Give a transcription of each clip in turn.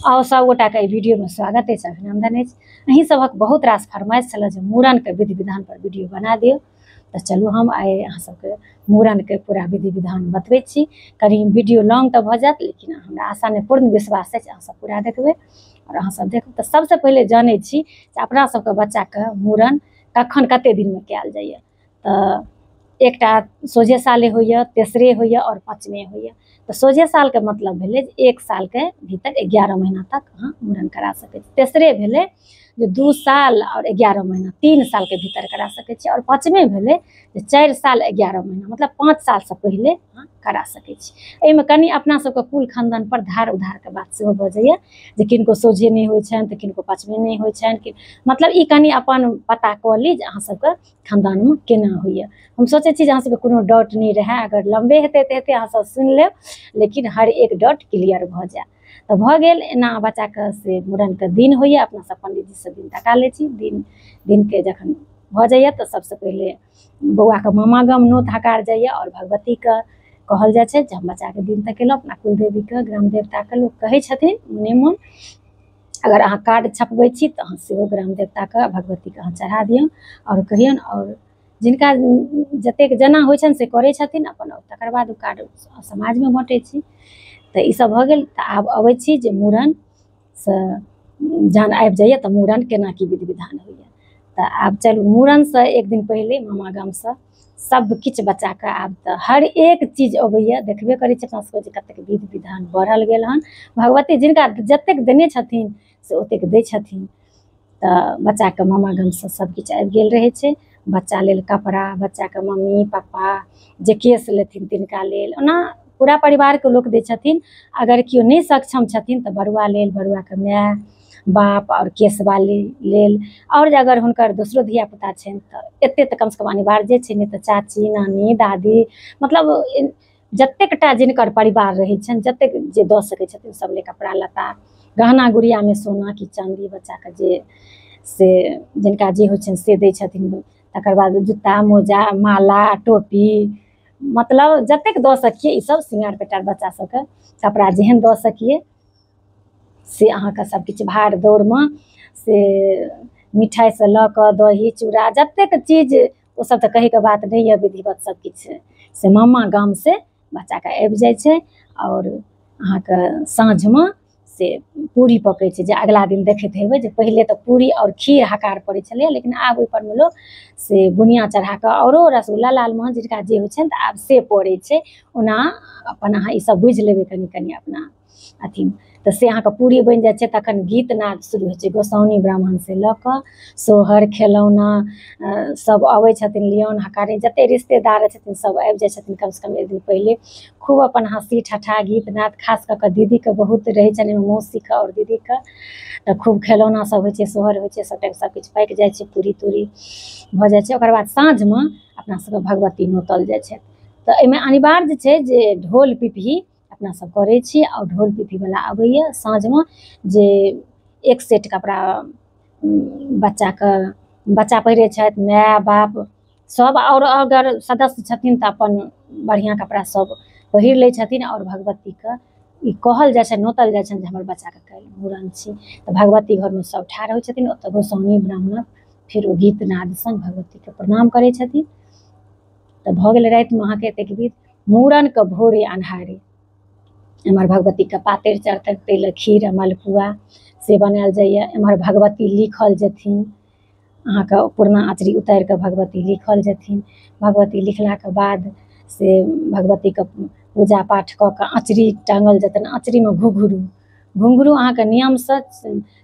और सब गोटा के वीडियो में स्वागत है, अभिनंदन है। अहीं सबक बहुत रास फरमाइश छल जे मूड़न के विधि विधान पर वीडियो बना दियो, तो चलू हम आए अहाँ सबके मूड़न के पूरा विधि विधान बतबै छी। कहीं वीडियो लॉन्ग तो भ जात, लेकिन हमरा आशा ने पूर्ण विश्वास है अहाँ सब पूरा देखबै और अहाँ सब देखू। तो सबसे पहले जानै छी जे अपना सबके बच्चा के मूड़न कखन कते दिन में कयल जाइए। तो एकटा सोझे साले होइए, तेसरे होइए और पाँचमे होइए। तो सोझे साल के मतलब भेले एक साल के भीतर 11 महीना तक अहाँ मूड़न करा सकै छी। तेसरे भेले जे 2 साल और 11 महीना 3 साल के भीतर करा सकै छी। और पाँचमे भेले जे 4 साल 11 महीना मतलब 5 साल से पहले अहाँ करा सकै छी। एहिमे कनी अपना सबके कुल खानदान पर धार उधार के बात सेहो भऽ जाइए जे किनको सोझे नहीं होइ छनि, तो किनको पाँचमे नहीं होइ छनि। मतलब ई कनी अपन पता कऽ ली जे अहाँ सबके खानदान में केना होइए। हम सोचे छी जे अहाँ सबके कोनो डाउट नहीं रहे। अगर लंबे हेतै तऽ हेतै, अहाँ सब सुनि लेब, लेकिन हर एक डाउट क्लियर भऽ जाए। तो भऽ गेल एना बच्चा के से मूड़न के दिन होइए। अपना सब पंडित जी से दिन तका लै छी। दिन के जखन भऽ जाइए तो सबसे पहले बौआ के मामागम नोत हकार जाइए और भगवती के कहल जाए छै जे हम बच्चा के दिन तकेलहुँ। अपना कुलदेवी के ग्राम देवता के लोग कहै छथिन मने मन। अगर अहाँ कार्ड छपबै छी तो अहाँ सेहो ग्राम देवता के भगवती के अहाँ चढ़ा दियौन और कहियौन। और जिनका जतेक जना होइ छनि से करै छथिन अपन, तकर बाद कार्ड समाज में बाँटै छी। तो ई सब भऽ गेल। तो आब अबै छी जे मूड़न से जहन आबि जाइए तो मूड़न केना की विधि विधान होइए। तो आब चलू मूड़न से एक दिन पहले मामागाम से सब किछु बच्चा के आब तो हर एक चीज अबैए। देखबे करै छै अपना सबके जे कतेक विधि विधान बढ़ल गेल हन। भगवती जिनका जतेक देने छथिन से ओतेक दै छथिन। तो बच्चा के मामागाम से सब किछु आबि गेल रहै छै। बच्चा लेल कपड़ा, बच्चा के मम्मी पापा जे केश लेथिन तिनका लेल, ओना पूरा परिवार के लोग दै छथिन। अगर केओ नहीं सक्षम छथिन तो बरुआ लेल, बरुआ के माय बाप और केशवाली लेल। और अगर हुनकर दोसरो धिया पुता छनि तो एते तो कम से कम अनिवार्य छै। नहीं तो चाची नानी दादी मतलब जतेकटा जिनकर परिवार रहै छनि, जतेक जे दऽ सकै छथिन सब ले कपड़ा लत्ता गहना गुड़िया में सोना की चांदी बच्चा के जे से जिनका जे होइ छनि से दै छथिन। तकर बाद जूता मोजा माला टोपी मतलब जतेक दऽ सकिए ई सब सिंगार पेटार बच्चा सबके कपड़ा जेहन दऽ सकिए से अहाँके सब किछु भाड़ दौड़ में से मिठाई से लऽ कऽ दही चूड़ा जतेक चीज ओ सब तो कहे के बात नहीं है। विधिवत सब किछु से मामा गाम से बच्चा के आबि जाइ छै। और अहाँके साँझ में से पूरी पकै छै। जे अगला दिन देखैत हेबै जे पहले तो पूरी और खीर हकार पड़ै छलै, लेकिन आब ओहिपर में लोग से बुनिया चढ़ा कऽ औरो रसगुल्ला लालमोहन जिनका जे होइ छनि तऽ आब से पड़ै छै। ओना अपन अहाँ ई सब बुझि लेबै कनि कनि अपना अथी। तो से अहाँके पूरी बनि जाइ छै। तखन गीत नाद शुरू होइ छै। गोसाउनी ब्राह्मण से लऽ कऽ सोहर खेलौना सब अबै छथिन लियौन हकारी जते रिश्तेदार छथिन सब आबि जाइ छथिन कम से कम एक दिन पहले। खूब अपन हँसी ठट्ठा गीत नाद खास कऽ कऽ दीदी के बहुत रहै छनि, मौसी के और दीदी के। तो खूब खेलौना सब होइ छै, सोहर होइ छै, सब टाइम सब किछु पाकि जाइ छै, पूरी तूरी भऽ जाइ छै। ओकर बाद साँझ में अपना सबके भगवती नोतल जाइ छै। तो एहिमे अनिवार्य छै जे ढोल पिपही अपना सब करै छी। और ढोल पिपही वाला अबैए साँझ में जे एक सेट कपड़ा बच्चा पहिरे छथि, माय बाप सब। और अगर सदस्य छथिन तो अपन बढ़िया कपड़ा सब पहिर लै छथिन। और भगवती के ई कहल जाइ छै, नोतल जाइ छनि जे हमर बच्चा के काल्हि मूड़न छी। तो भगवती घर में सब ठाढ़ होइ छथिन। ओतऽ गोसाउनी ब्राह्मण फिर ओ गीत नाद सन भगवती के प्रणाम करै छथिन। तो भऽ गेल राति में अहाँके एतेक विध। मूड़न के भोरे अन्हारे एम्हर भगवती के पातरि चढ़तनि, ताहि खीर मलपुआ से बनायल जाइए। एम्हर भगवती लिखल जेथिन, अहाँके पुरना आँचरी उतारि कऽ भगवती लिखल जेथिन। भगवती लिखलाके बाद से भगवती के पूजा पाठ कऽ कऽ आँचरी टाँगल जेतनि। आँचरी में घुंघरू अहाँके नियम से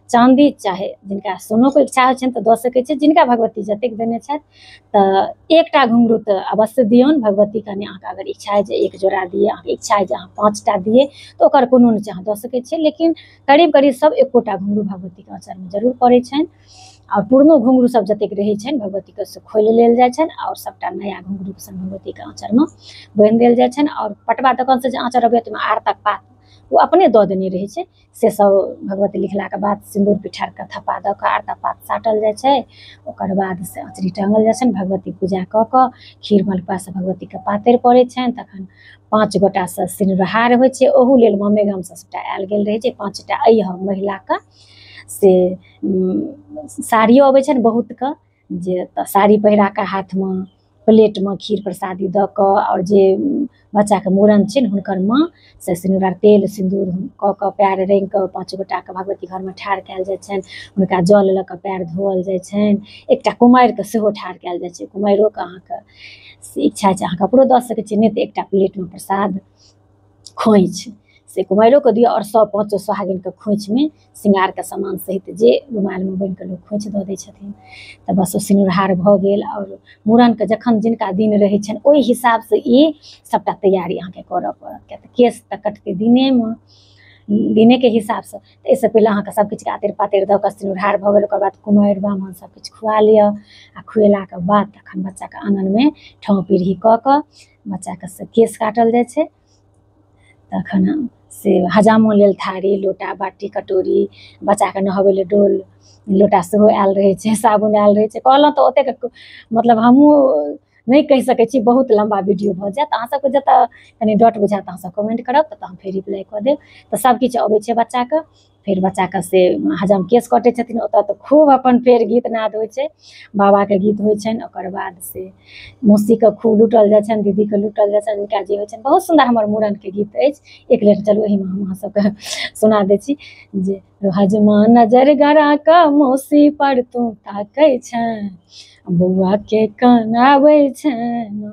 चाँदी चाहे जिनका सोनोके इच्छा होइ छनि तऽ दऽ सकै छै। जिनका भगवती जतेक देने छथि तऽ एकटा घुंघरू तऽ अवश्य दियौन भगवती के। अहाँके अगर इच्छा है जे एक जोड़ा दिए, अहाँके इच्छा है जे अहाँ 5टा दिए तऽ ओकर कोनो नहि छै, अहाँ दऽ सकै छियै। लेकिन करीब करीब सब एकोटा घुंघरू भगवती के आँचर में जरूर पड़ै छनि। और पुरनो घुंघरू सब जतेक रहै छनि भगवती के से खोलि लेल जाइ छनि। और सबटा नया घुंघरू सन भगवती के आँचर में बान्हि देल जाइ छनि। और पटवा दोकान से जे आँचर अबैए ताहिमे आर तक पात वो अपने दऽ देने रहै छै से सब भगवती लिखलाके बाद सिन्दूर पिठारके थप्पा दऽ कऽ आरता पात साटल जाइ छै। ओकर बाद से अँचरी टाँगल जाइ छनि, भगवती पूजा कऽ कऽ खीर मलपुआसँ भगवतीके पातरि पड़ै छनि। तखन 5 गोटासँ सिनुरहार होइ छै, ओहू लेल ममे गामसँ सबटा आयल गेल रहै छै। 5टा अइहब महिलाके से साड़ियो अबै छनि बहुतके, जे तऽ साड़ी पहिराके हाथमे प्लेटमे खीर प्रसादी दऽ कऽ, आओर जे बच्चाके मूड़न छनि हुनकर माँ से सिनुर तेल सिन्दूर कऽ कऽ पएर रंगि कऽ 5 गोटाके भगवती घरमे ठाढ़ कयल जाइ छनि। हुनका जल लऽ कऽ पएर धोअल जाइ छनि। एकटा कुमारिके सेहो ठाढ़ कयल जाइ छै, कुमारिओके अहाँके से इच्छा छै अहाँ कपड़ो दऽ सकै छी, नहि तऽ एकटा प्लेटमे प्रसाद खोइछ से कुमारिओके दिअ, आओर सब 5 सोहागिनके खोइछमे श्रृंगारके सामान सहित जे रुमालमे बान्हि कऽ लोक खोइछ दऽ दै छथिन। तऽ बस ओ सिनुरहार भऽ गेल। आओर मूड़नके जखन जिनका दिन रहै छनि ओहि हिसाबसँ ई सबटा तैयारी अहाँके करऽ पड़त, किएक तऽ केश तऽ कटतै दिनेके हिसाबसँ। तऽ एहिसँ पहिले अहाँके सबकिछुके आतिर पातिर दऽ कऽ सिनुरहार भऽ गेल। ओकर बाद कुमारि ब्राह्मण सबकिछु खुआ लिअ, आ खुएलाके बाद तखन बच्चाके आँगनमे ठाँव पीढ़ी कऽ कऽ बच्चाके से केश काटल जाइ छै। तखन से हजामो लेल थारी लोटा बाटी कटोरी, बच्चाके नहबै लेल डोल लोटा सेहो आयल रहै छै, साबुन आयल रहै छै। कहलहुँ तऽ ओतेक मतलब हमहूँ नहि कहि सकै छी, बहुत लम्बा वीडियो भऽ जायत। अहाँ सबके जतऽ कनि डॉट बुझायत अहाँ सब कमेंट करब, तऽ हम फेर रिप्लाई कऽ देब। तऽ सबकिछु अबै छै बच्चाके। फेर बच्चाके से हजाम केश कटै छथिन, ओतऽ तऽ खूब अपन फेर गीत नाद होइ छै, बाबाके गीत होइ छनि। ओकर बाद से मौसीके खूब लूटल जाइ छनि, दीदीके लूटल जाइ छनि, हुनका जे होइ छनि। बहुत सुन्दर हमर मूड़नके गीत अछि, एक बेर चलू एहिमे हम अहाँ सबके सुना दै छी जे हजमा नजर गड़ा कऽ मौसी पर तू ताकै छें, बौआके कान आबै छनि,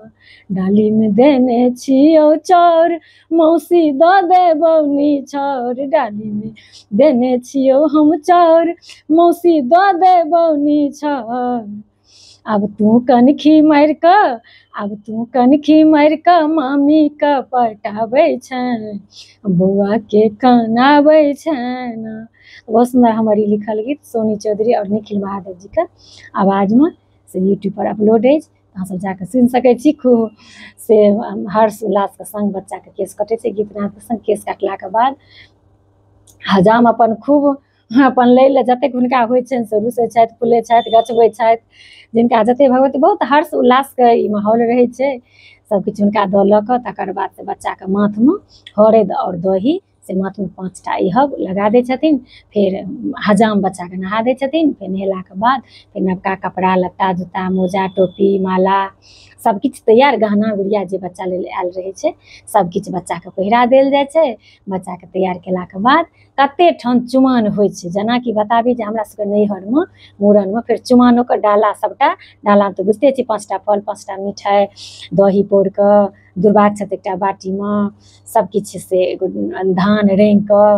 डालीमे देने छियौ चाउर मौसी दऽ देबौ निछाउर, डालीमे देने छियौ हम चाउर मौसी दऽ देबौ निछाउर। आब तू कनखी मारि कऽ मामीके पटाबै छनि, बौआके कान आबै छनि। बहुत सुन्दर हमर ई लिखल गीत सोनी चौधरी और निखिल महादेव जीके आवाजमे से यूट्यूबपर अपलोड अछि, अहाँसब जाकऽ सुनि सकै छी। खूब से हर्ष उल्लासके सङ्ग बच्चाके केश कटै छै, गीत नादके सङ्ग। केश काटलाके बाद हजाम अपन खूब अपन लै लए जतेक हुनका होइ छनि से रुसै छथि, फुलै छथि, गछबै छथि, जिनका जतेक भगवती बहुत हर्ष उल्लासके ई माहौल रहै छै। सबकिछु हुनका दऽ लऽ कऽ तकर बाद से बच्चाके माथमे हरदि आओर दही से माथमे 5टा अइहब लगा दै छथिन। फेर हजाम बच्चाके नहा दै छथिन। फेर नहेलाके बाद फेर नवका कपड़ा लत्ता जूता मोजा टोपी माला सबकिछु तैयार, गहना गुड़िया जे बच्चा लेल आयल रहै छै सबकिछु बच्चाके पहिरा देल जाइ छै। बच्चाके तैयार केलाके बाद कतेक ठाम चुमाओन होइ छै, जेनाकि बताबी जे हमरा सबके नैहरमे मूड़नमे फेर चुमाओनोके डाला, सबटा डाला तऽ बुझिते छी 5टा फल 5टा मिठाइ दही पौर कऽ दुर्वाक्षत एकटा बाटीमे सबकिछु से एगो धान रंगि कऽ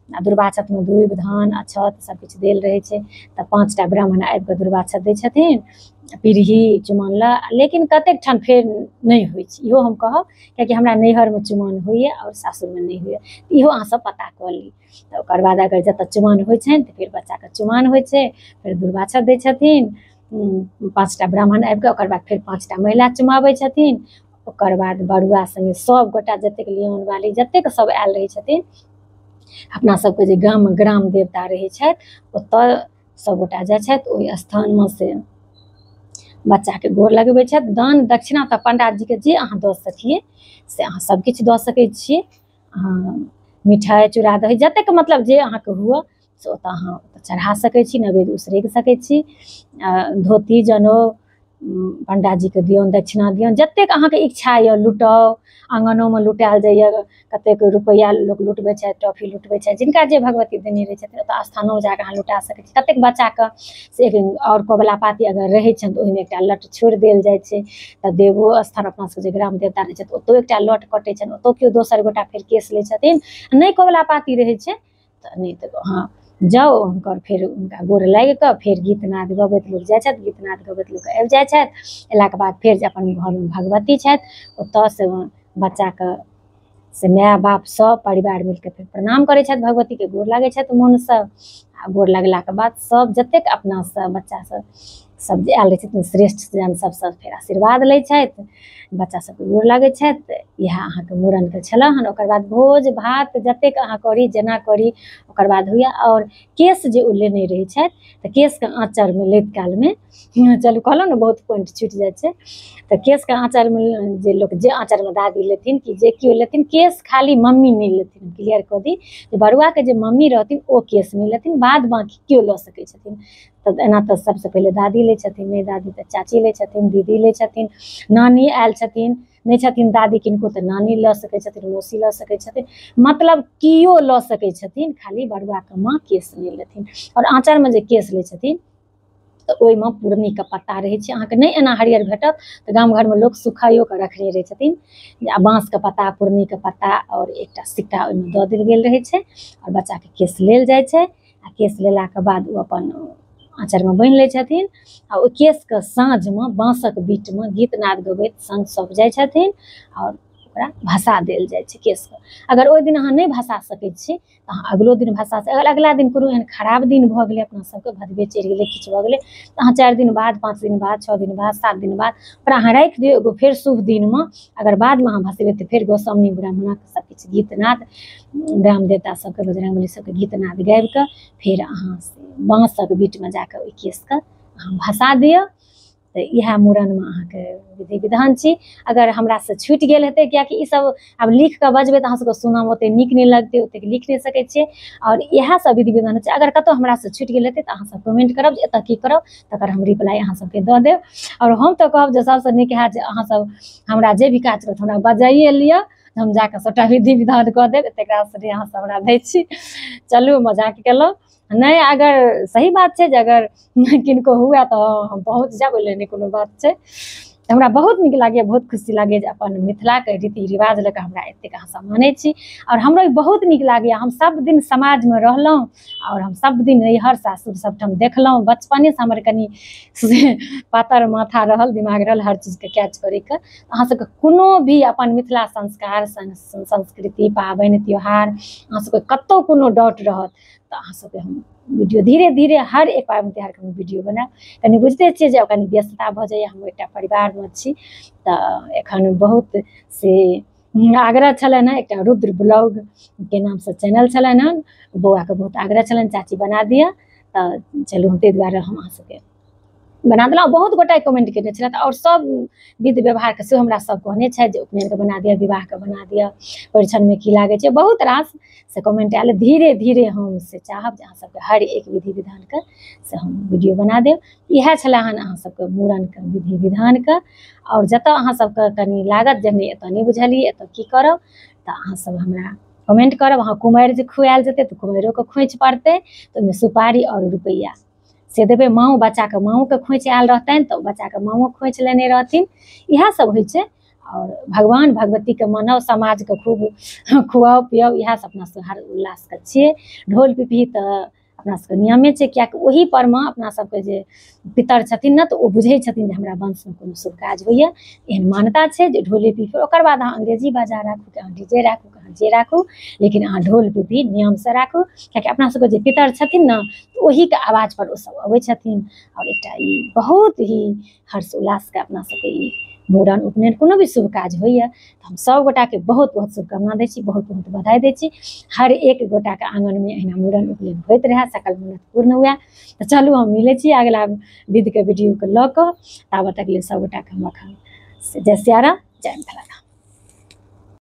आ दुर्वाक्षतमे दूबि धान अक्षत सबकिछु देल रहै छै। तऽ 5टा ब्राह्मण आबि कऽ दुर्वाक्षत दै छथिन, पीढ़ी चुमाओन लए। लेकिन कतेक ठाम फेर नहि होइ छै, इहो हम कहब, किएकि हमरा नैहरमे चुमाओन होइए आओर सासुरमे नहि होइए, इहो अहाँसब पता कऽ ली। तऽ ओकर बाद अगर जतऽ चुमाओन होइ छनि तऽ फेर बच्चाके चुमाओन होइ छै, फेर दुर्वाक्षत दै छथिन 5टा ब्राह्मण आबि कऽ। ओकर बाद फेर 5टा महिला चुमाबै छथिन। ओकर बाद बरुआ सङ्गे सबगोटा जतेक लिअउन बाली जतेक सब आयल रहै छथिन, अपना सबके जे गाममे ग्राम देवता रहै छथि ओतऽ सबगोटा जाइ छथि, ओहि स्थानमे से बच्चाके गोर लगबै छथि। दान दक्षिणा तऽ पण्डाजीके जे अहाँ दऽ सकिए से अहाँ सबकिछु दऽ सकै छिए। अहाँ मिठाइ चूड़ा दही जतेक मतलब जे अहाँके हुअ से ओतऽ अहाँ चढ़ा सकै छी, नैवेद्य उसरगि सकै छी। धोती जनउ पण्डाजीके दिऔन, दक्षिणा दिऔन, जतेक अहाँके इच्छा अइ लुटाउ। आँगनोमे लुटाएल जाइए, कतेक रुपैआ लोक लुटबै छथि, टॉफी लुटबै छथि, जिनका जे भगवती देने रहै छथिन ओतऽ स्थानोमे जाकऽ अहाँ लुटा सकै छी। कतेक बच्चाके से आओर कबुला पाती अगर रहै छनि तऽ ओहिमे एकटा लट छोड़ि देल जाइ छै। तऽ देवो स्थान अपना सबके जे ग्राम देवता रहै छथि ओतहु एकटा लट कटै छनि, ओतहु केओ दोसर गोटा फेर केश लै छथिन। नहि कबुला पाती रहै छै तऽ नहि तऽ अहाँ जाउ हुनकर, फेर हुनका गोर लागि कऽ फेर गीत नाद गबैत लोक जाइ छथि, गीत नाद गबैत लोक आबि जाइ छथि। अएलाके बाद फेर जे अपन घरमे भगवती छथि ओतऽसँ बच्चाके से माय बाप सब परिवार मिलके फेर प्रणाम करै छथि, भगवतीके गोर लागै छथि मोनसँ। आ गोर लगलाके बाद सब जतेक अपनासँ बच्चासँ सब जे आयल रहै छथिन श्रेष्ठ जन सबसँ फेर आशीर्वाद लै छथि, बच्चा सबके गोर लागै छथि। इएह अहाँके मूड़नके छलै हन। ओकर बाद भोज भात जतेक अहाँ करी जेना करी ओकर बाद होइए। आओर केश जे ओ लेने रहै छथि तऽ केशके आँचरमे लैत कालमे, चलू कहलहुँ ने बहुत पॉइंट छुटि जाइ छै, तऽ केशके आँचरमे जे लोक जे आँचरमे दादी लेथिन कि जे केओ लेथिन, केश खाली मम्मी नहि लेथिन, क्लियर कऽ दी जे बरुआके जे मम्मी रहथिन ओ केश नहि लेथिन, बाद बाँकी केओ लऽ सकै छथिन। तऽ एना तऽ सबसँ पहिले दादी लै छथिन, नहि दादी तऽ चाची लै छथिन, दीदी लै छथिन, नानी आयल छथिन, नहि छथिन दादी किनको तऽ नानी लऽ सकै छथिन, मौसी लऽ सकै छथिन, मतलब केओ लऽ सकै छथिन, खाली बरुआके माँ केश नहि लेथिन। आओर आँचरमे जे केश लै छथिन तऽ ओहिमे पूर्णिके पत्ता रहै छै, अहाँके नहि एना हरियर भेटत, तऽ गाम घरमे लोक सुखाइयो कऽ रखने रहै छथिन, आ बाँसके पत्ता पूर्णिके पत्ता आओर एकटा सिक्का ओहिमे दऽ देल गेल रहै छै, आओर बच्चाके केश लेल जाइ छै। आ केश लेलाके बाद ओ अपन आँचरमे बान्हि लै छथिन। आ ओहि केशके साँझमे बाँसक बीटमे गीत नाद गबैत संग सब जाइ छथिन आओर ओकरा भसा देल जाइ छै केशके। अगर ओहि दिन अहाँ नहि भसा सकै छी तऽ अहाँ अगिलो दिन भसा सकै। अगर अगिला दिन कोनो एहन खराब दिन भऽ गेलै अपना सबके, भदबे चढ़ि गेलै, किछु भऽ गेलै, तऽ अहाँ 4 दिन बाद, 5 दिन बाद, 6 दिन बाद, 7 दिन बाद ओकरा अहाँ राखि दियौ एगो फेर शुभ दिनमे। अगर बादमे अहाँ भसेबै तऽ फेर गोसाउनी ब्राह्मणक सबकिछु गीत नाद, ग्राम देवता सबके, बजरंगबली सबके गीत नाद गाबिकऽ फेर अहाँ बाँसक बीटमे जाकऽ ओहि केशके अहाँ भसा दिअ। तऽ इएह मूड़नमे अहाँके विधि विधान छी। अगर हमरासँ छुटि गेल हेतै, किएकि ईसब आब लिख कऽ बजबै तऽ अहाँसबके सुनऽमे ओतेक नीक नहि लगतै, ओतेक लिख नहि सकै छियै, आओर इएह सब विधि विधान छै। अगर कतहु हमरासँ छुटि गेल हेतै तऽ अहाँसब कमेंट करब जे एतऽ की करब, तकर हम रिप्लाई अहाँसबके दऽ देब। आओर हम तऽ कहब जे सबसँ नीक हैत जे अहाँसब हमरा जे भी काज करत हमरा बजाइए लिअ, हम जाकऽ सबटा विधि विधान कऽ देब, एतेक रास नहि अहाँसब हमरा दै छी। चलू मजाक केलहुँ, नहि अगर सही बात छै जे अगर किनको हुए तऽ हम पहुँच जाएब, ओहि लेल नहि कोनो बात छै। हमरा बहुत नीक लागैए, बहुत खुशी लागैए जे अपन मिथिलाके रीति रिवाज लऽ कऽ हमरा एतेक अहाँसब मानै छी। आओर हमरो ई बहुत नीक लागैए, हम सब दिन समाजमे रहलहुँ आओर हम सब दिन नैहर सासुर सबठाम देखलहुँ, बचपनेसँ हमर कनि पातर माथा रहल, दिमाग रहल हर चीजके कैच करैके। अहाँसबके कोनो भी अपन मिथिला संस्कार संस्कृति पाबनि त्योहार अहाँसबके कतहु कोनो डाउट रहत तऽ अहाँसबके हम वीडियो धीरे धीरे हर एक पाबनि त्योहारके हम वीडियो बनाएब। कनि बुझिते छियै जे कनि व्यस्तता भऽ जाइए, हम एकटा परिवारमे छी तऽ एखन बहुत से आग्रह छलनि हँ, एकटा रुद्र ब्लॉगके नामसँ चैनल छलनि हँ, बौआके बहुत आग्रह छलनि चाची बना दिअ, तऽ चलू ताहि दुआरे हम अहाँसबके बना देलहुँ। बहुत गोटा कमेंट केने छलथि, आओर सब विधि व्यवहारके सेहो हमरा सब कहने छथि जे उपनयनके बना दिअ, विवाहके बना दिअ, परिछनमे की लागै छै, बहुत रास से कमेंट आयल। धीरे धीरे हम से चाहब जे अहाँसबके हर एक विधि विधानके से हम वीडियो बना देब। इएह छलै हन अहाँसबके मूड़नके विधि विधानके। आओर जतऽ अहाँसबके कनि लागत जे नहि एतऽ नहि बुझलिए, एतऽ की करब, तऽ अहाँसब हमरा कमेंट करब। अहाँ कुमारि जे खुआएल जेतै तऽ कुमारिओके खोइच पड़तै, तऽ ओहिमे सुपारी आओर रुपैआ से देबै। माँओ बच्चाके माँओके खोइच आएल रहतनि तऽ बच्चाके माँओ खोइच लेने रहथिन। इएह सब होइ छै। आओर भगवान भगवतीके मानब, समाजके खूब खुआउ पियाउ, इएह सब अपना सब हर उल्लासके छियै। ढोल पिपही तऽ अपना सबके नियमे छै, किएकि ओही परमे अपना सबके जे पितर छथिन ने तऽ ओ बुझै छथिन जे हमरा वंशमे कोनो शुभ काज होइए, एहन मान्यता छै जे ढोले पिपही। ओकर बाद अहाँ अंग्रेजी बाजा राखू कि अहाँ डीजे राखू कि अहाँ जे राखू, लेकिन अहाँ ढोल पिपही नियमसँ राखू, किएकि अपना सबके जे पितर छथिन ने ओहीके आवाजपर ओसब अबै छथिन। आओर एकटा ई बहुत ही हर्ष उल्लासके अपना सबके ई मूड़न उपनयन कोनो भी शुभ काज होइए तऽ हम सब गोटाके बहुत बहुत शुभकामना दै छी, बहुत बहुत बधाई दै छी। हर एक गोटाके आँगनमे एहिना मूड़न उपनयन होइत रहै, सकल मन्नत पूर्ण हुए। तऽ चलू हम मिलै छी अगिला विधिके वीडियोके लऽ कऽ, ताबत तक लेल सब गोटाके हम एखन जय सिया राम, जय मिथिला।